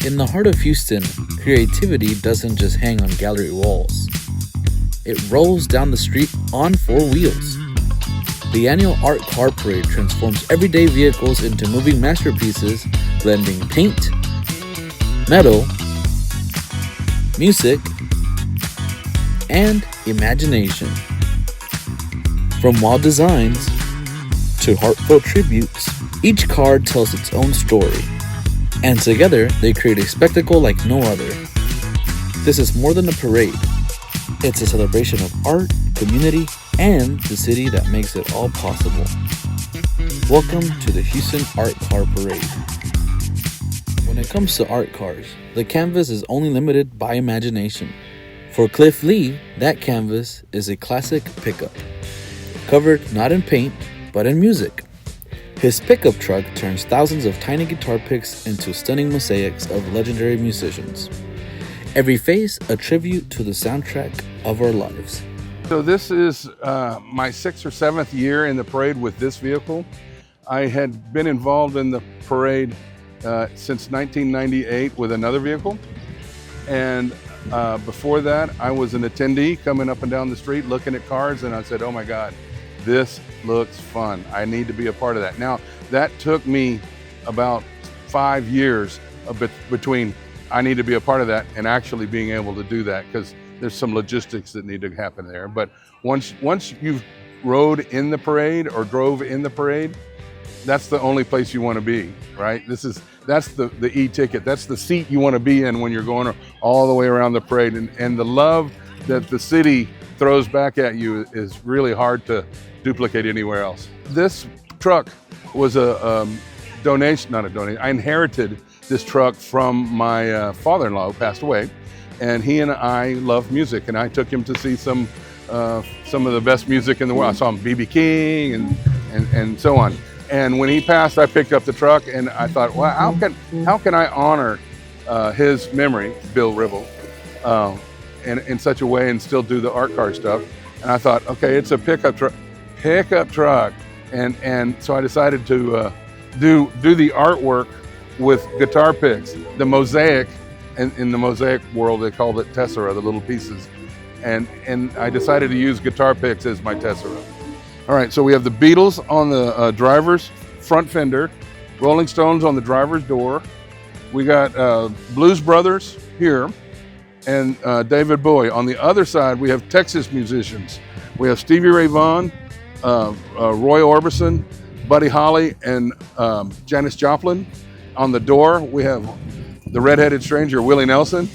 In the heart of Houston, creativity doesn't just hang on gallery walls. It rolls down the street on four wheels. The annual Art Car Parade transforms everyday vehicles into moving masterpieces, blending paint, metal, music, and imagination. From wild designs to heartfelt tributes, each car tells its own story, and together they create a spectacle like no other. This is more than a parade. It's a celebration of art, community, and the city that makes it all possible. Welcome to the Houston Art Car Parade. When it comes to art cars, the canvas is only limited by imagination. For Cliff Lee, that canvas is a classic pickup, covered not in paint, but in music. His pickup truck turns thousands of tiny guitar picks into stunning mosaics of legendary musicians. Every face a tribute to the soundtrack of our lives. So this is my 6th or 7th year in the parade with this vehicle. I had been involved in the parade since 1998 with another vehicle. And before that, I was an attendee coming up and down the street looking at cars, and I said, oh my God, this looks fun. I need to be a part of that. Now, that took me about 5 years between I need to be a part of that and actually being able to do that, because there's some logistics that need to happen there. But once you've rode in the parade or drove in the parade, that's the only place you want to be, right? That's the e-ticket. That's the seat you want to be in when you're going all the way around the parade. And the love that the city throws back at you is really hard to duplicate anywhere else. This truck was a donation, not a donation. I inherited this truck from my father-in-law who passed away, and he and I love music, and I took him to see some of the best music in the world. I saw him B.B. King and so on. And when he passed, I picked up the truck, and I thought, well, how can I honor his memory, Bill Ribble, in such a way and still do the art car stuff? And I thought, okay, it's a pickup truck, and so I decided to do the artwork with guitar picks, the mosaic. In the mosaic world, they call it tessera, the little pieces, and I decided to use guitar picks as my tessera. All right, so we have the Beatles on the driver's front fender, Rolling Stones on the driver's door. We got Blues Brothers here, and David Bowie. On the other side, we have Texas musicians. We have Stevie Ray Vaughan, Roy Orbison, Buddy Holly, and Janis Joplin. On the door, we have the redheaded stranger, Willie Nelson.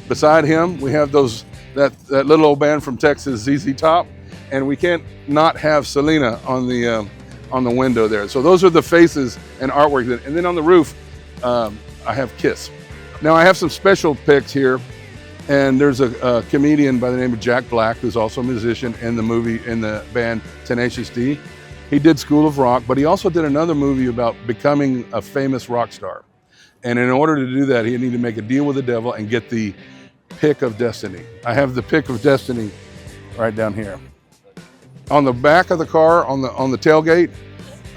Beside him, we have that little old band from Texas, ZZ Top. And we can't not have Selena on the window there. So those are the faces and artwork. And then on the roof, I have Kiss. Now I have some special picks here, and there's a comedian by the name of Jack Black, who's also a musician in the band Tenacious D. He did School of Rock, but he also did another movie about becoming a famous rock star. And in order to do that, he needed to make a deal with the devil and get the pick of destiny. I have the pick of destiny right down here. On the back of the car, on the tailgate,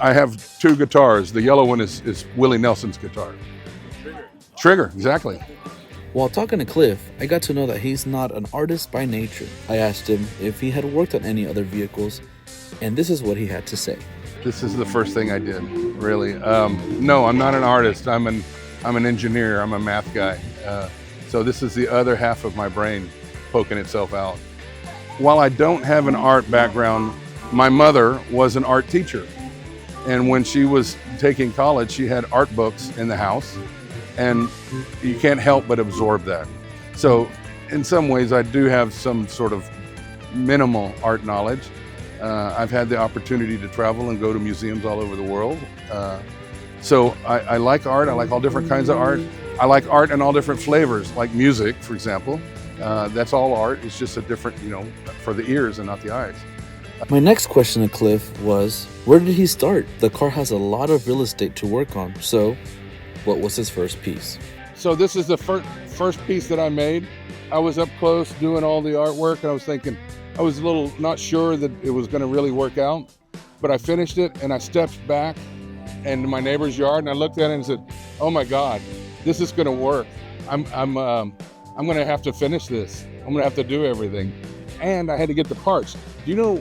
I have 2 guitars. The yellow one is Willie Nelson's guitar. Trigger, exactly. While talking to Cliff, I got to know that he's not an artist by nature. I asked him if he had worked on any other vehicles, and this is what he had to say. This is the first thing I did, really. No, I'm not an artist. I'm an engineer. I'm a math guy. So this is the other half of my brain poking itself out. While I don't have an art background, my mother was an art teacher. And when she was taking college, she had art books in the house, and you can't help but absorb that. So in some ways, I do have some sort of minimal art knowledge. I've had the opportunity to travel and go to museums all over the world. So I like art. I like all different kinds of art. I like art in all different flavors, like music, for example. That's all art. It's just a different, for the ears and not the eyes. My next question to Cliff was, where did he start? The car has a lot of real estate to work on, so what was his first piece? So this is the first piece that I made. I was up close doing all the artwork, and I was thinking, I was a little not sure that it was going to really work out, but I finished it, and I stepped back into my neighbor's yard, and I looked at it and said, oh my God, this is going to work. I'm going to have to finish this. I'm going to have to do everything. And I had to get the parts. Do you know,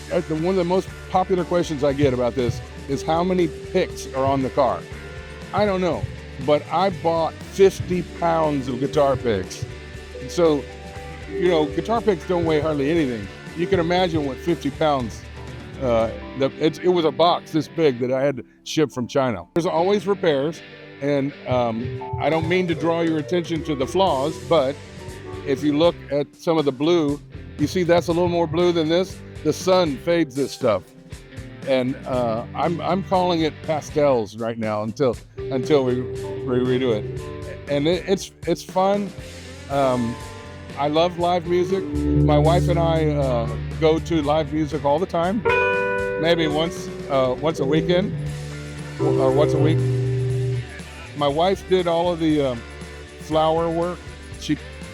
one of the most popular questions I get about this is how many picks are on the car? I don't know, but I bought 50 pounds of guitar picks. So, guitar picks don't weigh hardly anything. You can imagine what 50 pounds, it was a box this big that I had to ship from China. There's always repairs, and I don't mean to draw your attention to the flaws, but if you look at some of the blue, you see that's a little more blue than this. The sun fades this stuff. And I'm calling it pastels right now until we redo it. And it's fun. I love live music. My wife and I go to live music all the time. Maybe once a weekend or once a week. My wife did all of the flower work.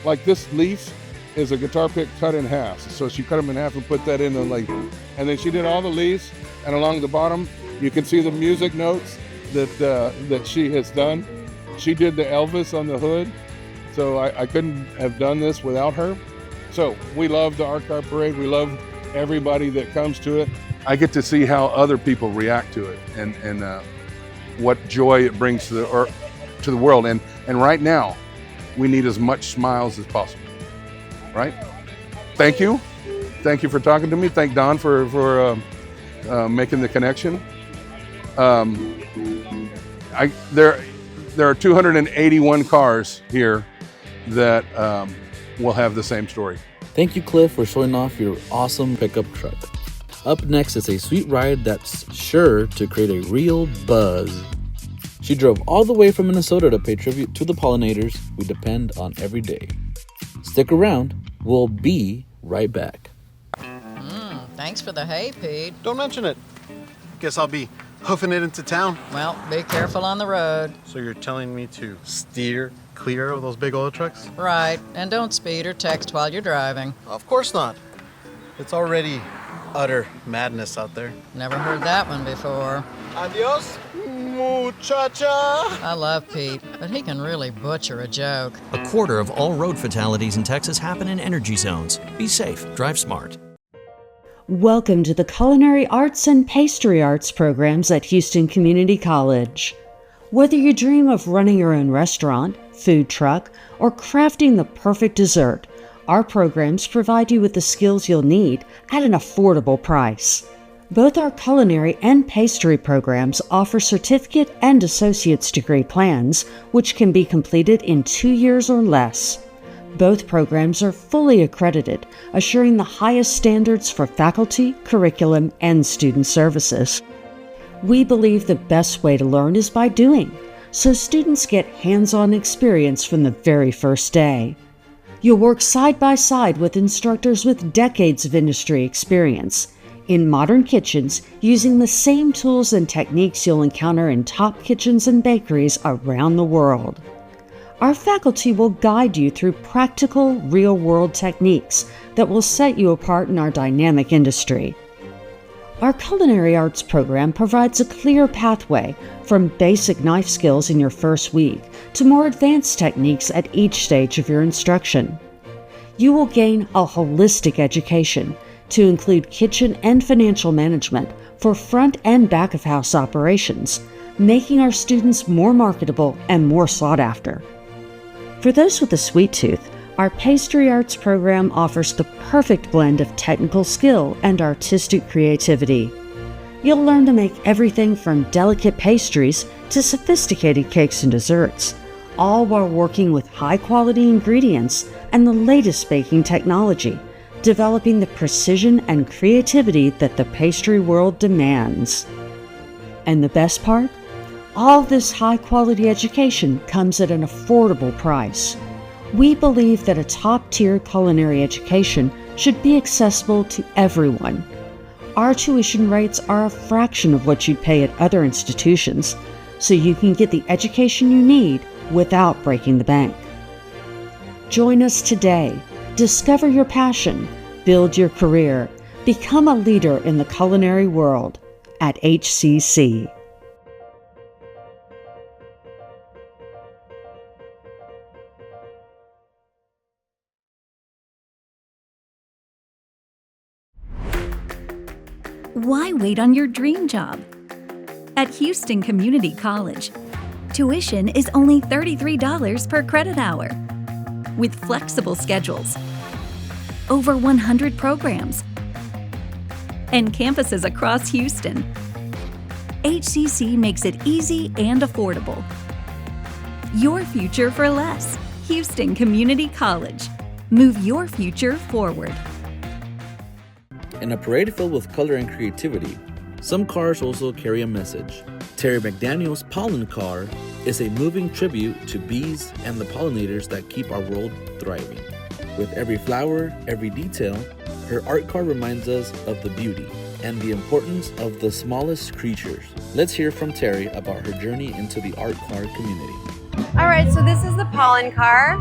Like this leaf is a guitar pick cut in half. So she cut them in half and put that in the like, and then she did all the leaves, and along the bottom, you can see the music notes that she has done. She did the Elvis on the hood. So I couldn't have done this without her. So we love the Art Car Parade. We love everybody that comes to it. I get to see how other people react to it and what joy it brings to the world. And right now, we need as much smiles as possible, right? Thank you. Thank you for talking to me. Thank Don for making the connection. There are 281 cars here that will have the same story. Thank you, Cliff, for showing off your awesome pickup truck. Up next is a sweet ride that's sure to create a real buzz. She drove all the way from Minnesota to pay tribute to the pollinators we depend on every day. Stick around. We'll be right back. Thanks for the hay, Pete. Don't mention it. Guess I'll be hoofing it into town. Well, be careful on the road. So you're telling me to steer clear of those big oil trucks? Right, and don't speed or text while you're driving. Of course not. It's already utter madness out there. Never heard that one before. Adios, muchacha. I love Pete, but he can really butcher a joke. A quarter of all road fatalities in Texas happen in energy zones. Be safe, drive smart. Welcome to the Culinary Arts and Pastry Arts programs at Houston Community College. Whether you dream of running your own restaurant, food truck, or crafting the perfect dessert, our programs provide you with the skills you'll need at an affordable price. Both our culinary and pastry programs offer certificate and associate's degree plans, which can be completed in 2 years or less. Both programs are fully accredited, assuring the highest standards for faculty, curriculum, and student services. We believe the best way to learn is by doing, so students get hands-on experience from the very first day. You'll work side by side with instructors with decades of industry experience in modern kitchens using the same tools and techniques you'll encounter in top kitchens and bakeries around the world. Our faculty will guide you through practical, real-world techniques that will set you apart in our dynamic industry. Our culinary arts program provides a clear pathway from basic knife skills in your first week to more advanced techniques at each stage of your instruction. You will gain a holistic education to include kitchen and financial management for front and back of house operations, making our students more marketable and more sought after. For those with a sweet tooth, our pastry arts program offers the perfect blend of technical skill and artistic creativity. You'll learn to make everything from delicate pastries to sophisticated cakes and desserts, all while working with high-quality ingredients and the latest baking technology, developing the precision and creativity that the pastry world demands. And the best part? All this high-quality education comes at an affordable price. We believe that a top-tier culinary education should be accessible to everyone. Our tuition rates are a fraction of what you'd pay at other institutions, so you can get the education you need without breaking the bank. Join us today. Discover your passion, build your career, become a leader in the culinary world at HCC. Why wait on your dream job? At Houston Community College, tuition is only $33 per credit hour, with flexible schedules, over 100 programs, and campuses across Houston. HCC makes it easy and affordable. Your future for less. Houston Community College. Move your future forward. In a parade filled with color and creativity, some cars also carry a message. Terry McDaniel's pollen car is a moving tribute to bees and the pollinators that keep our world thriving. With every flower, every detail, her art car reminds us of the beauty and the importance of the smallest creatures. Let's hear from Terry about her journey into the art car community. All right, so this is the pollen car,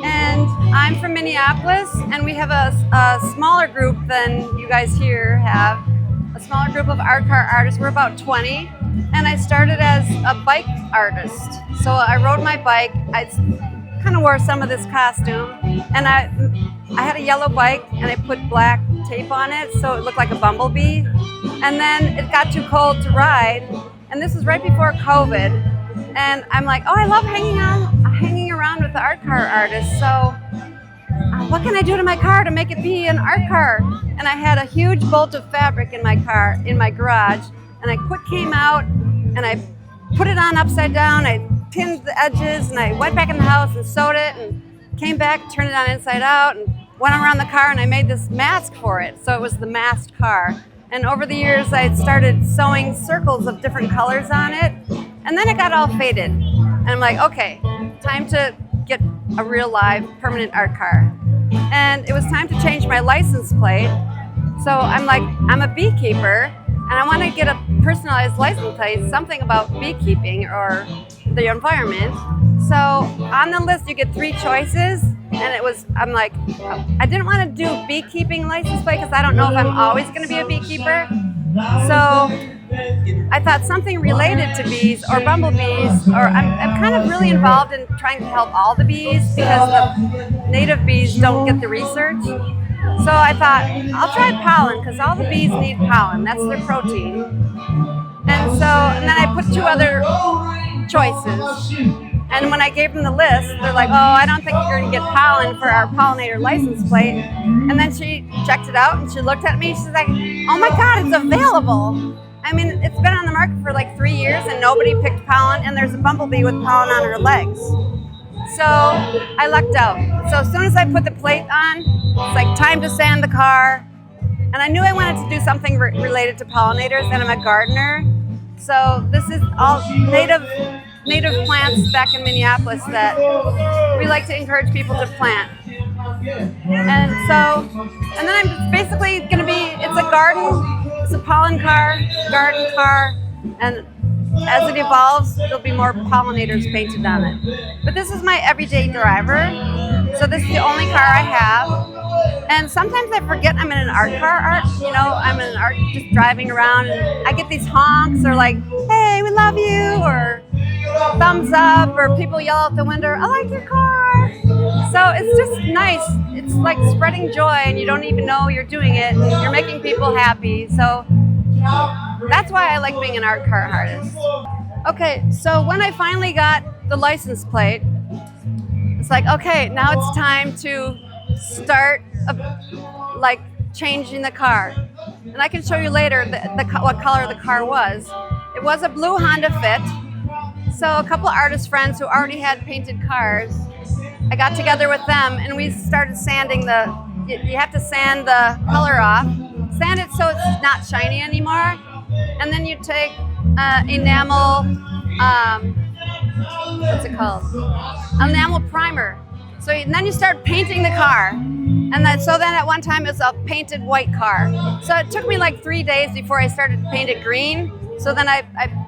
and I'm from Minneapolis, and we have a smaller group than you guys here have, a smaller group of art car artists. We're about 20, and I started as a bike artist. So I rode my bike. I kind of wore some of this costume, and I had a yellow bike, and I put black tape on it so it looked like a bumblebee. And then it got too cold to ride, and this was right before COVID. And I'm like, oh, I love hanging around with the art car artists. So what can I do to my car to make it be an art car? And I had a huge bolt of fabric in my car, in my garage. And I came out and I put it on upside down. I pinned the edges and I went back in the house and sewed it and came back, turned it on inside out and went around the car and I made this mask for it. So it was the masked car. And over the years, I started sewing circles of different colors on it. And then it got all faded. And I'm like, okay, time to get a real live permanent art car. And it was time to change my license plate. So I'm like, I'm a beekeeper and I want to get a personalized license plate, something about beekeeping or the environment. So on the list, you get 3 choices. And I'm like, I didn't want to do beekeeping license plate because I don't know if I'm always going to be a beekeeper. So I thought something related to bees or bumblebees, or I'm kind of really involved in trying to help all the bees because the native bees don't get the research. So I thought, I'll try pollen because all the bees need pollen. That's their protein. And then I put 2 other choices. And when I gave them the list, they're like, oh, I don't think you're going to get pollen for our pollinator license plate. And then she checked it out and she looked at me. She's like, oh my God, it's available. I mean, it's been on the market for like 3 years and nobody picked pollen, and there's a bumblebee with pollen on her legs. So I lucked out. So as soon as I put the plate on, it's like time to sand the car. And I knew I wanted to do something related to pollinators, and I'm a gardener. So this is all native plants back in Minneapolis that we like to encourage people to plant. And then I'm basically going to be, it's a garden, it's a pollen car, garden car, and as it evolves, there'll be more pollinators painted on it. But this is my everyday driver, so this is the only car I have. And sometimes I forget I'm in an art car, I'm in an art, just driving around, and I get these honks, or like, hey, we love you, or thumbs up, or people yell out the window, I like your car. So it's just nice. It's like spreading joy, and you don't even know you're doing it, and you're making people happy. So that's why I like being an art car artist. Okay, so when I finally got the license plate, it's like, okay, now it's time to start changing the car. And I can show you later what color the car was. It was a blue Honda Fit. So a couple of artist friends who already had painted cars, I got together with them and we started sanding you have to sand the color off. Sand it so it's not shiny anymore. And then you take enamel, what's it called? Enamel primer. So then you start painting the car. And then at one time it was a painted white car. So it took me like 3 days before I started to paint it green. So then I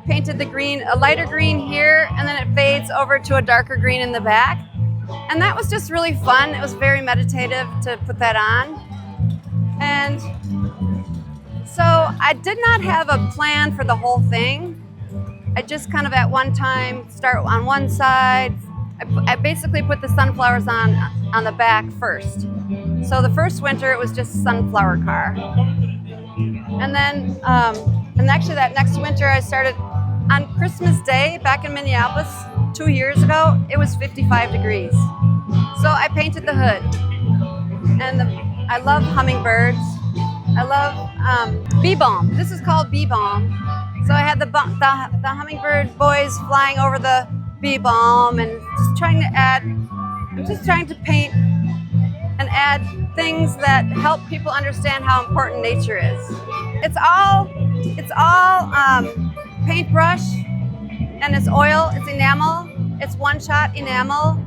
painted the green, a lighter green here, and then it fades over to a darker green in the back. And that was just really fun. It was very meditative to put that on. And so I did not have a plan for the whole thing. I just kind of at one time start on one side. I basically put the sunflowers on the back first. So the first winter it was just sunflower car. And then, and actually that next winter I started on Christmas Day back in Minneapolis 2 years ago. It was 55 degrees. So I painted the hood. And I love hummingbirds. I love bee balm. This is called bee balm. So I had the hummingbird boys flying over the bee balm and just trying to add, I'm just trying to paint and add things that help people understand how important nature is. It's all paintbrush, and it's oil, it's enamel, it's one-shot enamel.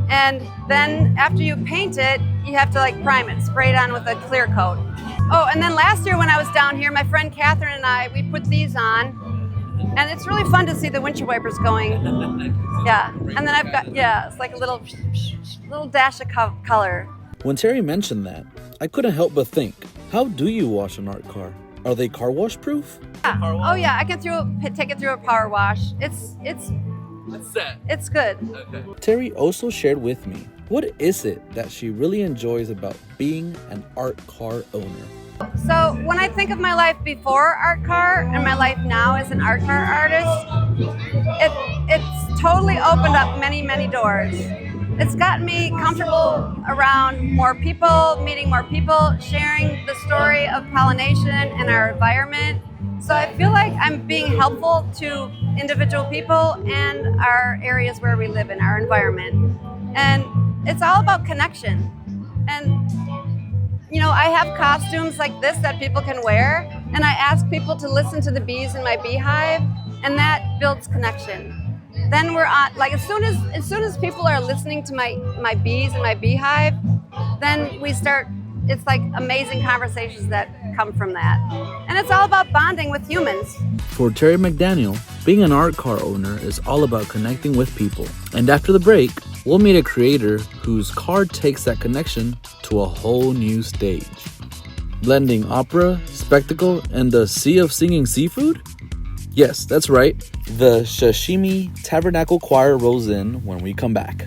And then after you paint it, you have to like prime it, spray it on with a clear coat. Oh, and then last year when I was down here, my friend Catherine and I, we put these on. And it's really fun to see the windshield wipers going. Yeah, and then I've got, yeah, it's like a little dash of color. When Terry mentioned that, I couldn't help but think, how do you wash an art car? Are they car wash proof? Yeah. Oh yeah, I can take it through a power wash. It's set. It's good. Okay. Terry also shared with me, what is it that she really enjoys about being an art car owner? So when I think of my life before art car and my life now as an art car artist, it's totally opened up many, many doors. It's gotten me comfortable around more people, meeting more people, sharing the story of pollination and our environment. So I feel like I'm being helpful to individual people and our areas where we live in our environment. And it's all about connection. And you know, I have costumes like this that people can wear, and I ask people to listen to the bees in my beehive, and that builds connection. Then we're on, like as soon as people are listening to my bees in my beehive, then we start, it's like amazing conversations that come from that. And it's all about bonding with humans. For Terry McDaniel, being an art car owner is all about connecting with people. And after the break, we'll meet a creator whose car takes that connection to a whole new stage. Blending opera, spectacle, and the sea of singing seafood? Yes, that's right. The Sashimi Tabernacle Choir rolls in when we come back.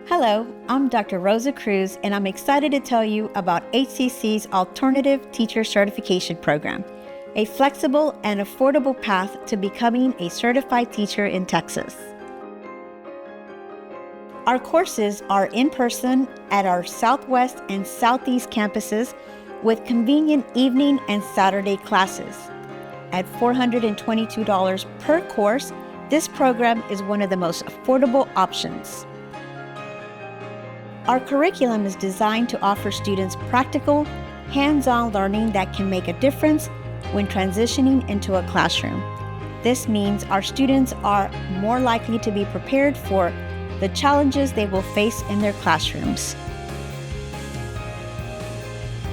Hello, I'm Dr. Rosa Cruz, and I'm excited to tell you about HCC's Alternative Teacher Certification Program, a flexible and affordable path to becoming a certified teacher in Texas. Our courses are in person at our Southwest and Southeast campuses with convenient evening and Saturday classes. At $422 per course, this program is one of the most affordable options. Our curriculum is designed to offer students practical, hands-on learning that can make a difference when transitioning into a classroom. This means our students are more likely to be prepared for the challenges they will face in their classrooms.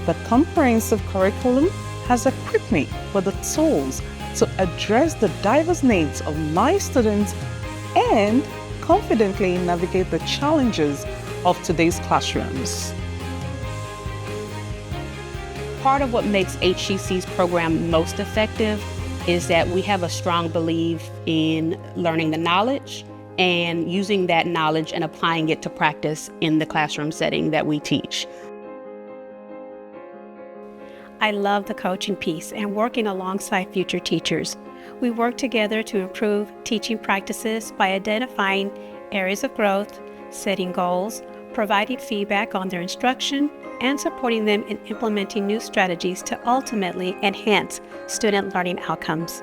The comprehensive curriculum has equipped me with the tools to address the diverse needs of my students and confidently navigate the challenges of today's classrooms. Part of what makes HCC's program most effective is that we have a strong belief in learning the knowledge and using that knowledge and applying it to practice in the classroom setting that we teach. I love the coaching piece and working alongside future teachers. We work together to improve teaching practices by identifying areas of growth, setting goals, providing feedback on their instruction, and supporting them in implementing new strategies to ultimately enhance student learning outcomes.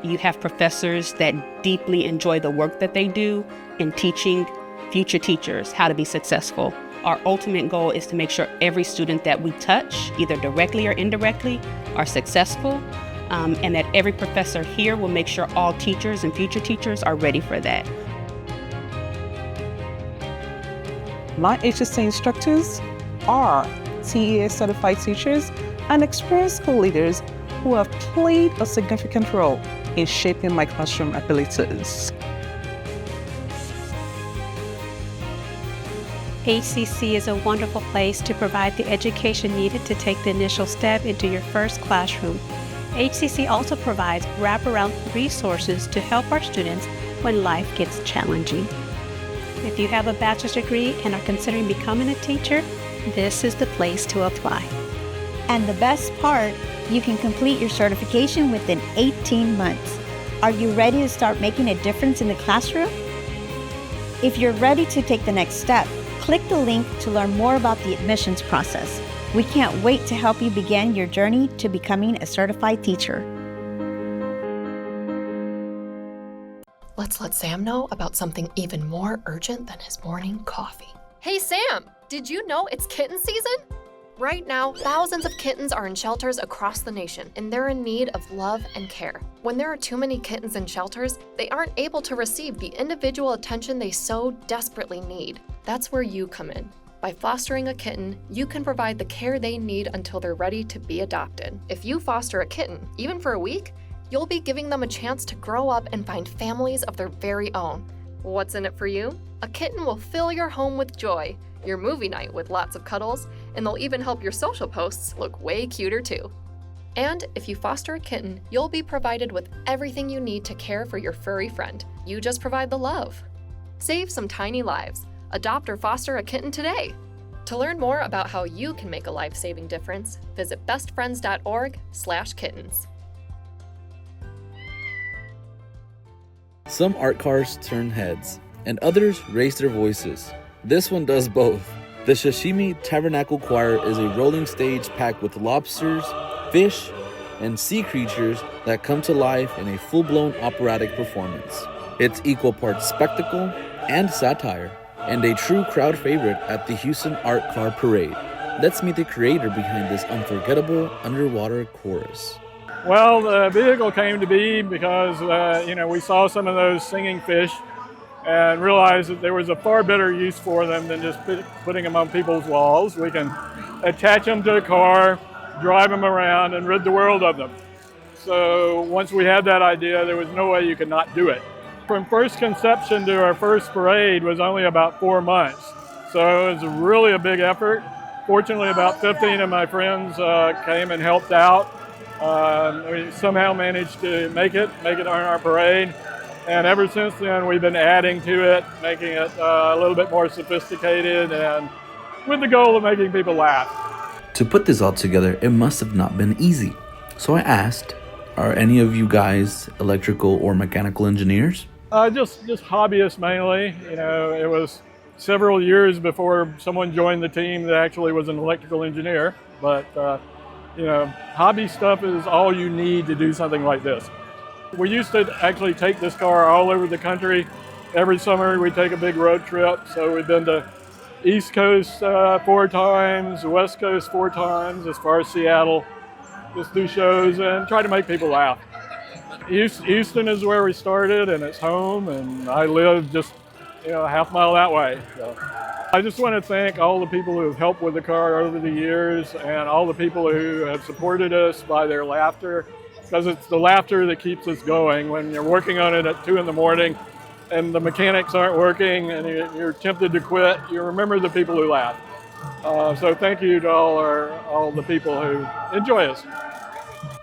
You have professors that deeply enjoy the work that they do in teaching future teachers how to be successful. Our ultimate goal is to make sure every student that we touch, either directly or indirectly, are successful, and that every professor here will make sure all teachers and future teachers are ready for that. My HSC instructors are TEA certified teachers and experienced school leaders who have played a significant role in shaping my classroom abilities. HCC is a wonderful place to provide the education needed to take the initial step into your first classroom. HCC also provides wraparound resources to help our students when life gets challenging. If you have a bachelor's degree and are considering becoming a teacher, this is the place to apply. And the best part, you can complete your certification within 18 months. Are you ready to start making a difference in the classroom? If you're ready to take the next step, click the link to learn more about the admissions process. We can't wait to help you begin your journey to becoming a certified teacher. Let's let Sam know about something even more urgent than his morning coffee. Hey Sam, did you know it's kitten season? Right now, thousands of kittens are in shelters across the nation, and they're in need of love and care. When there are too many kittens in shelters, they aren't able to receive the individual attention they so desperately need. That's where you come in. By fostering a kitten, you can provide the care they need until they're ready to be adopted. If you foster a kitten, even for a week, you'll be giving them a chance to grow up and find families of their very own. What's in it for you? A kitten will fill your home with joy, your movie night with lots of cuddles, and they'll even help your social posts look way cuter too. And if you foster a kitten, you'll be provided with everything you need to care for your furry friend. You just provide the love. Save some tiny lives. Adopt or foster a kitten today. To learn more about how you can make a life-saving difference, visit bestfriends.org/kittens. Some art cars turn heads, and others raise their voices. This one does both. The Sashimi Tabernacle Choir is a rolling stage packed with lobsters, fish, and sea creatures that come to life in a full-blown operatic performance. It's equal parts spectacle and satire, and a true crowd favorite at the Houston Art Car Parade. Let's meet the creator behind this unforgettable underwater chorus. Well, the vehicle came to be because, we saw some of those singing fish and realized that there was a far better use for them than just putting them on people's walls. We can attach them to a car, drive them around, and rid the world of them. So once we had that idea, there was no way you could not do it. From first conception to our first parade was only about 4 months. So it was really a big effort. Fortunately, about 15 of my friends came and helped out. We somehow managed to make it on our parade. And ever since then, we've been adding to it, making it a little bit more sophisticated, and with the goal of making people laugh. To put this all together, it must have not been easy. So I asked, are any of you guys electrical or mechanical engineers? Just hobbyists mainly. It was several years before someone joined the team that actually was an electrical engineer. But, hobby stuff is all you need to do something like this. We used to actually take this car all over the country. Every summer we take a big road trip. So we've been to East Coast 4 times, West Coast 4 times, as far as Seattle. Just do shows and try to make people laugh. Houston is where we started, and it's home, and I live just a half mile that way. So I just want to thank all the people who have helped with the car over the years, and all the people who have supported us by their laughter, because it's the laughter that keeps us going. When you're working on it at 2 in the morning and the mechanics aren't working and you're tempted to quit, you remember the people who laugh. So thank you to all the people who enjoy us.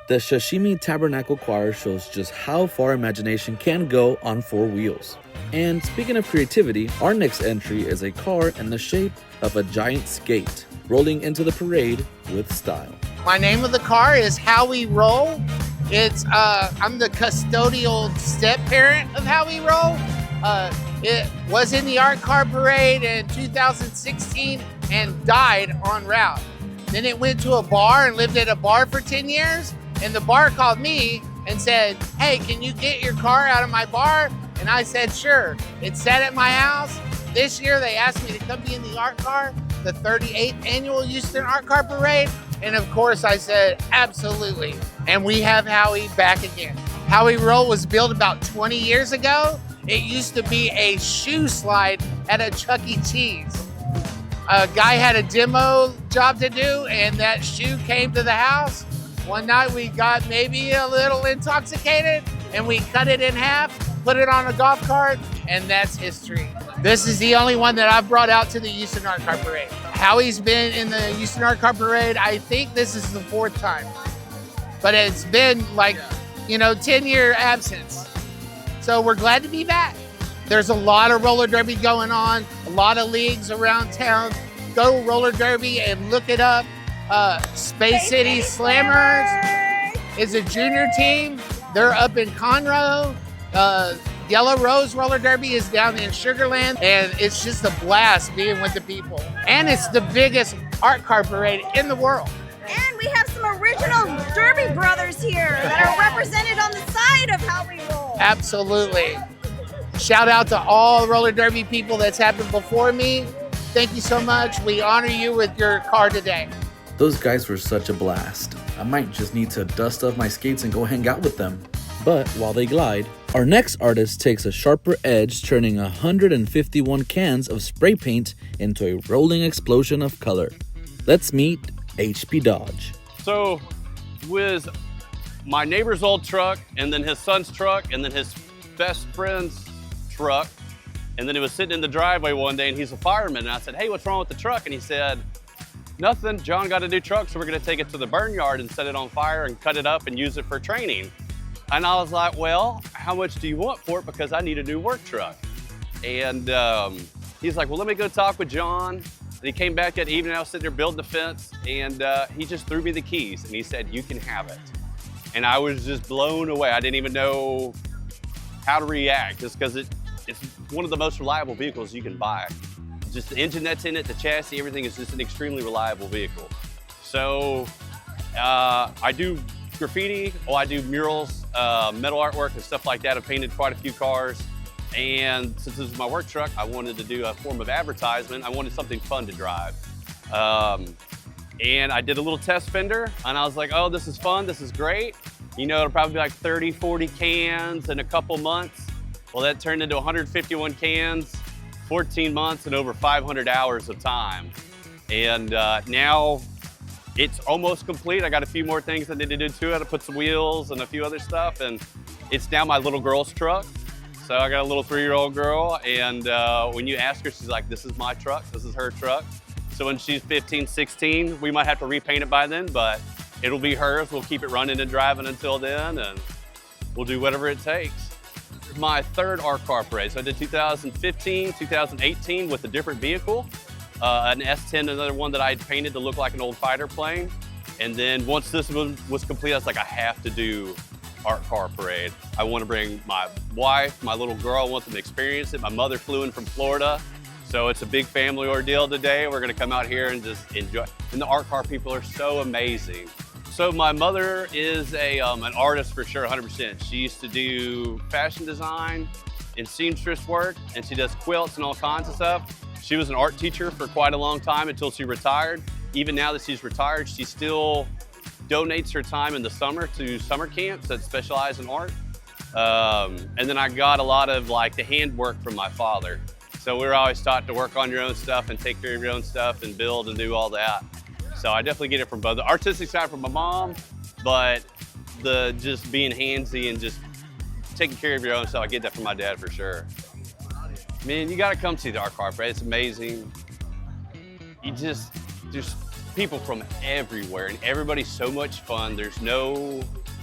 The Sashimi Tabernacle Choir shows just how far imagination can go on 4 wheels. And speaking of creativity, our next entry is a car in the shape of a giant skate, rolling into the parade with style. My name of the car is How We Roll. I'm the custodial step-parent of How We Roll. It was in the Art Car Parade in 2016 and died en route. Then it went to a bar and lived at a bar for 10 years. And the bar called me and said, hey, can you get your car out of my bar? And I said, sure. It sat at my house. This year they asked me to come be in the art car, the 38th annual Houston Art Car Parade. And of course I said, absolutely. And we have Howie back again. Howie Roll was built about 20 years ago. It used to be a shoe slide at a Chuck E. Cheese. A guy had a demo job to do, and that shoe came to the house. One night we got maybe a little intoxicated, and we cut it in half, put it on a golf cart, and that's history. This is the only one that I've brought out to the Houston Art Car Parade. Howie's been in the Houston Art Car Parade, I think this is the 4th time. But it's been 10-year absence. So we're glad to be back. There's a lot of roller derby going on, a lot of leagues around town. Go roller derby and look it up. Space City Slammers is a junior team. They're up in Conroe. Yellow Rose Roller Derby is down in Sugarland, and it's just a blast being with the people. And it's the biggest art car parade in the world. And we have some original Derby brothers here that are represented on the side of How We Roll. Absolutely. Shout out to all roller derby people that's happened before me. Thank you so much. We honor you with your car today. Those guys were such a blast. I might just need to dust off my skates and go hang out with them. But while they glide, our next artist takes a sharper edge, turning 151 cans of spray paint into a rolling explosion of color. Let's meet HP Dodge. So with my neighbor's old truck, and then his son's truck, and then his best friend's truck, and then he was sitting in the driveway one day, and he's a fireman, and I said, hey, what's wrong with the truck? And he said, nothing, John got a new truck, so we're gonna take it to the burn yard and set it on fire and cut it up and use it for training. And I was like, well, how much do you want for it? Because I need a new work truck. And he's like, well, let me go talk with John. And he came back that evening, I was sitting there building the fence, and he just threw me the keys, and he said, you can have it. And I was just blown away. I didn't even know how to react, just because it's one of the most reliable vehicles you can buy. Just the engine that's in it, the chassis, everything is just an extremely reliable vehicle. So I do graffiti, I do murals, metal artwork and stuff like that. I've painted quite a few cars. And since this is my work truck, I wanted to do a form of advertisement. I wanted something fun to drive. And I did a little test fender, and I was like, oh, this is fun, this is great. You know, it'll probably be like 30, 40 cans in a couple months. Well, that turned into 151 cans, 14 months, and over 500 hours of time. And now it's almost complete. I got a few more things I need to do to it. I put some wheels and a few other stuff, and it's now my little girl's truck. So I got a little 3-year-old girl, and when you ask her, she's like, this is my truck, this is her truck. So when she's 15, 16, we might have to repaint it by then, but it'll be hers. We'll keep it running and driving until then, and we'll do whatever it takes. My third art car parade. So I did 2015, 2018 with a different vehicle. An S10, another one that I had painted to look like an old fighter plane. And then once this one was complete, I was like, I have to do art car parade. I want to bring my wife, my little girl, I want them to experience it. My mother flew in from Florida. So it's a big family ordeal today. We're gonna come out here and just enjoy. And the art car people are so amazing. So my mother is an artist for sure, 100%. She used to do fashion design and seamstress work, and she does quilts and all kinds of stuff. She was an art teacher for quite a long time until she retired. Even now that she's retired, she still donates her time in the summer to summer camps that specialize in art. And then I got a lot of like the handwork from my father. So we were always taught to work on your own stuff and take care of your own stuff and build and do all that. So I definitely get it from both. The artistic side from my mom, but the just being handsy and just taking care of your own stuff, I get that from my dad for sure. Man, you gotta come see the art car parade. It's amazing. There's people from everywhere, and everybody's so much fun.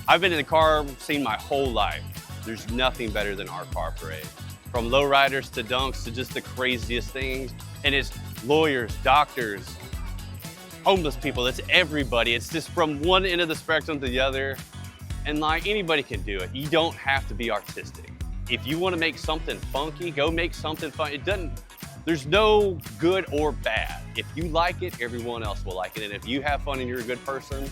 I've been in the car scene my whole life. There's nothing better than our car parade. From lowriders to dunks to just the craziest things. And it's lawyers, doctors, homeless people, it's everybody. It's just from one end of the spectrum to the other. And like anybody can do it. You don't have to be artistic. If you want to make something funky, go make something fun. There's no good or bad. If you like it, everyone else will like it. And if you have fun and you're a good person,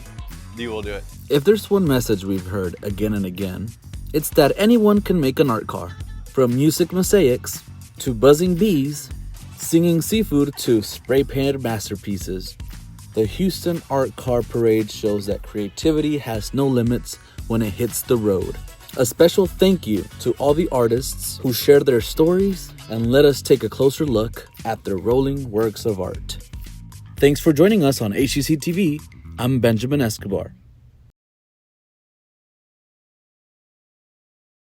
you will do it. If there's one message we've heard again and again, it's that anyone can make an art car. From music mosaics to buzzing bees, singing seafood to spray-painted masterpieces, the Houston Art Car Parade shows that creativity has no limits when it hits the road. A special thank you to all the artists who shared their stories and let us take a closer look at their rolling works of art. Thanks for joining us on HEC TV. I'm Benjamin Escobar.